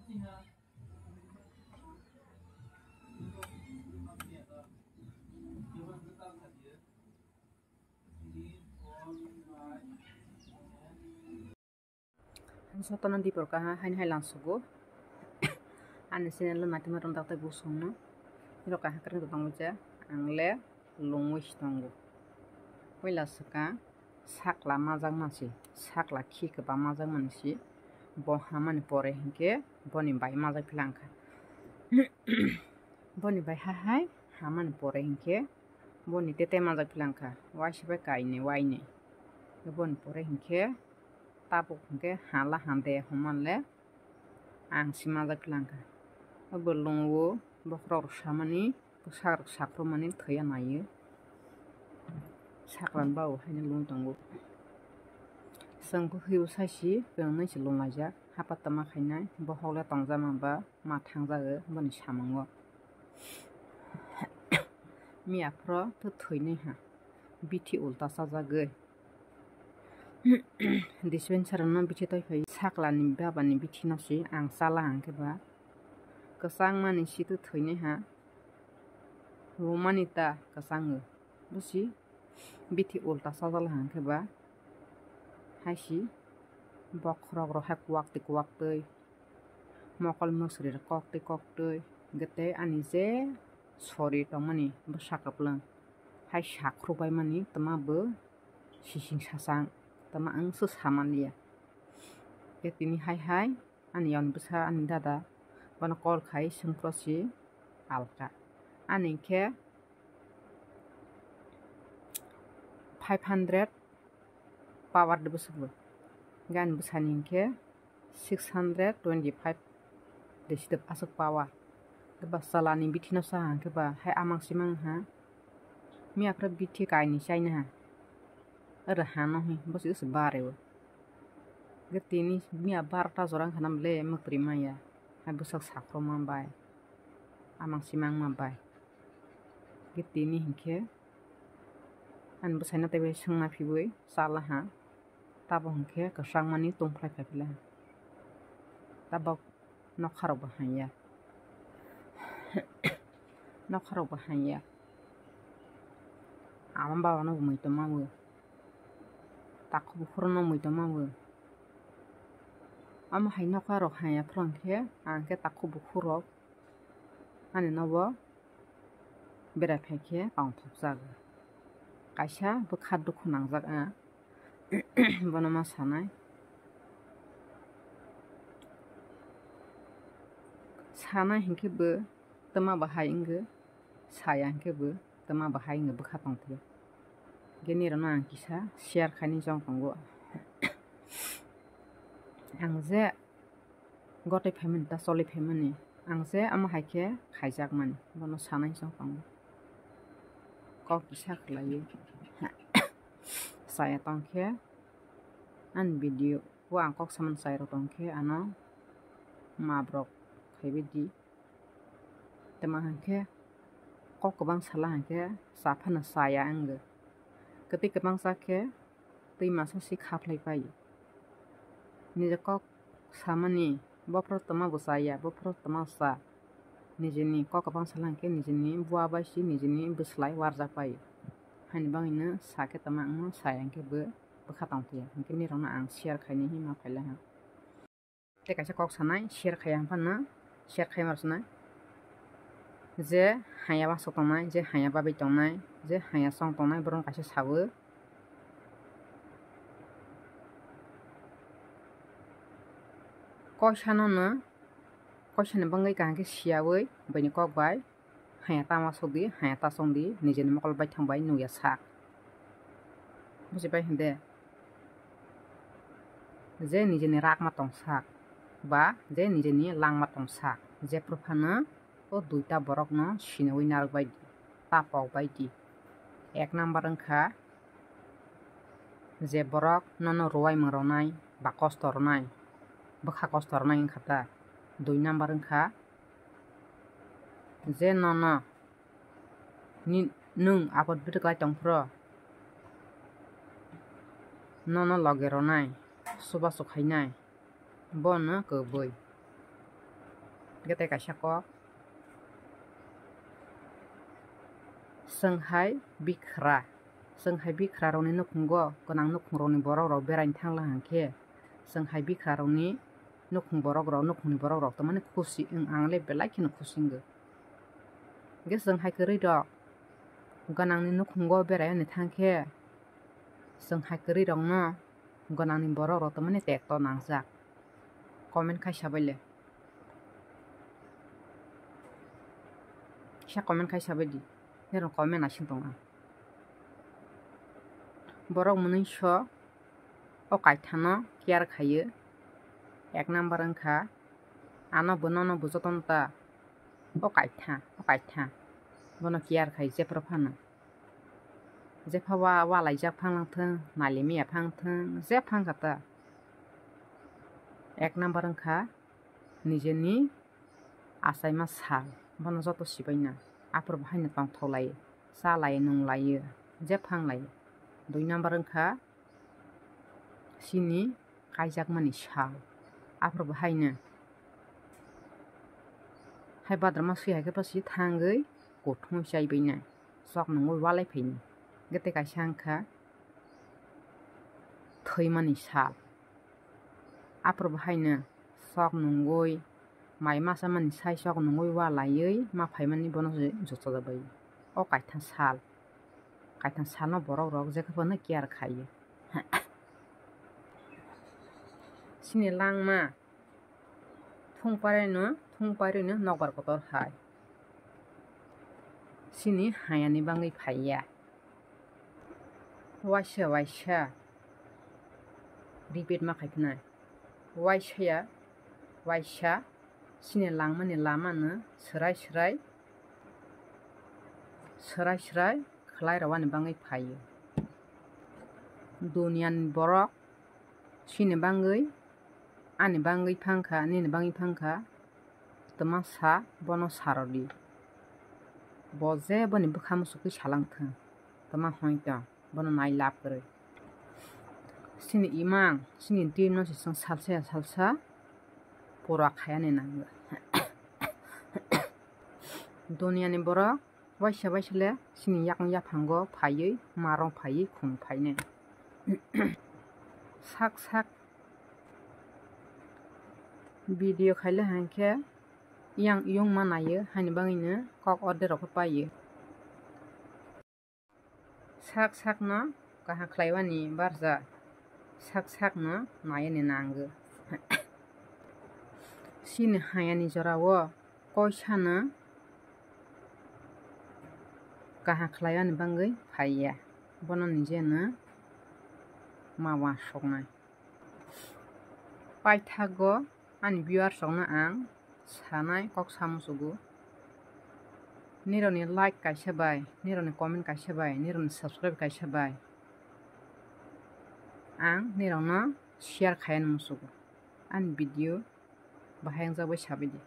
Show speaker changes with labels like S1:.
S1: Sotonan di porka hai langsugo ane channel mati marom dakta busungno iro ka hakre tong ja angle lungwis tongo oila saka sakla majak mansi sakla khi ke ba majak mansi bo hamani pore hinke boni bai majak pilangka boni bai hai hamani pore hinke boni tete majak pilangka waisibai kaine waine boni pore hinke tabuk hinke hala hande humanle ang si majak pilangka abo lungwo bokrok samani sak sakromani thaya nayo saklan bawo haine lung tongo sangko hiu saisi pengnai si lunglajak hapatama khainai bohokle tongjama ba ma thangjago boni samango miapro to thwinai ha bithi ulta sajagoi dispenser no bithi toipai saklani babani bithi no si ang chala hangke ba kesang mani si to thwinai ha romani ta kesango busi bithi ulta sajala hangke ba haisi bokrok ro hak kwak tei mokol mosri kok tei gete ani je sori tongmani bosakaplang hai sakrobai mani tama bo sising sasang tama ang su samalia ketini hai ani yon busa ani dada bana kol khai sungprosi alka ani ke 500 power de busu gan busani ke 625 desidep asuk power de basalani bithino sa ke ba hai amang simang ha mi apra bithi kaini chaina ha ara hano hi bosi us bare wo getini mi abarta jorang khanam le mukri maya hai busak sakro ma bai amang simang ma bai getini hinke an busaina tebe sungna phibui sala ha tabo hinke kesang mani tongplai phapila tabok nokharok bahaya amam bawa no mui to mawo takku bukhur no mui to mawo ama hai nokharok haya prongke angke takku bukhurok ani nobo berai phaike pangthopjak kaisa bukhat dukhu nangjak a bono ma sanai hinke bo tama bahai inge saya hinke bo tama bahai inge bukhat tongtio geni rano ang kisa share khaini jong tongo ang je gotai phaimani ta choli phaimani ang je ama haike khaijak mani bono sanai jong tongo kok kisa khlaio saya tongke an video wa ang kok saman sai ro tongke ano mabrok khaibedi tama hangke kok kabang sala hangke saphana saya angge keti kabang sakhe tui masa si khaplai pai nije kok samani bopro tama busaya bopro tama sa nijeni kok kabang sala hangke nijeni bua baisi nijeni buslai warja pai hani bangina sake tama ang saya hangke bo bukhatang tia hangke ni rona ang share khaini hi ma phaila ha te kaisa kok sanai share khayang panna share khaimar sanai je haya basok tongnai je haya babai tongnai je haya song tongnai borong kaisa sawo koisani bangai kahangke siyawi bani kok bai haya tama sodi haya tasong di nijeni mokol bai thangbai nuya sak bujibai hinde je nijeni rakma tong sak ba je nijeni langma tong sak je profana o duita borok no sinawi narak baidi tapok baidi ek number wngkha je borok nono ruwai mronai ba kosto ronai bukha kosto ronai wngkha ta 2 number wngkha je nono nung abot bwtwklai tongpro nono loge ronai suba sukhainai bono kubui gete kaisa kok songhai bikra rokni nukhungo gwnang nukhung rokni borok rok beraini thangla hangkhe songhai bikra rokni nukhung nukhungni borok rok tamani khushi angle belai kheno khushi wnggo hingke songhai kwrwi rok gwnangni nukhungo beraiani thangkhe songhai kwrwi rokno gwnangni borok rok tamani tekto nangjak comment kaisa baile kisa comment kaisa baidi nero comment asing tongo borok mwnuiso o kaitha no care khaiyo 1 number wngkha ano bonono bujotono ta o kaitha bono care khai jephra phano jepha walaijak phanglangthong nailimiya phangthong je phangkha ta 1 number wngkha nijeni achaima sal bono joto sibaina afur haino tongthoklaio chalaio nunglaio je phanglaio 2 number wngkha chini kaijakmani sal afur haino hai badrama sui haikhe pasi thangoi kuthung chaibaina chok nungoi walaifaini gete kaisa wngkha thwimani sal afur haino chok nungoi mai machamani sai chok nungoi walaioi ma phaimani bono juchajabai o kaitha sal no borok rok jekhapano care khaiyo chini langma thungpairui no nokbar kotor hai chini hayani bangui phaiya waisa repeat ma khaiphnai waisa chini langmani lama no swrai khlai rokani bangui phaiyo duniya ni borok chini bangui ani bangui phangkha nini bangui phangkha toma sa bono sarodi bo jeboni bwkha muchukui salangthong toma hoito bono nai lab kwrwi chini imang chini team no sisang salsa pura khayani nango duniya ni borok waisa chini yakung yaphango phaioi marong phaioi khum phainai sak video khaile hangkhe yongma naio haini bangaino kok order rok paiyo sak no kaham khlaimani barja sak no naiani nango chini hayani jorao koisa no kaham khlaimani bangui phaiya bono ni je no ma wasoknai paithago ani viewers rok no ang sanai kok samuchugo nironi like kaisa bai nironi comment kaisa bai nironi subscribe kaisa bai ang nirokno share khaiyani muchugo ani video bahai wngjakbai sabaidi।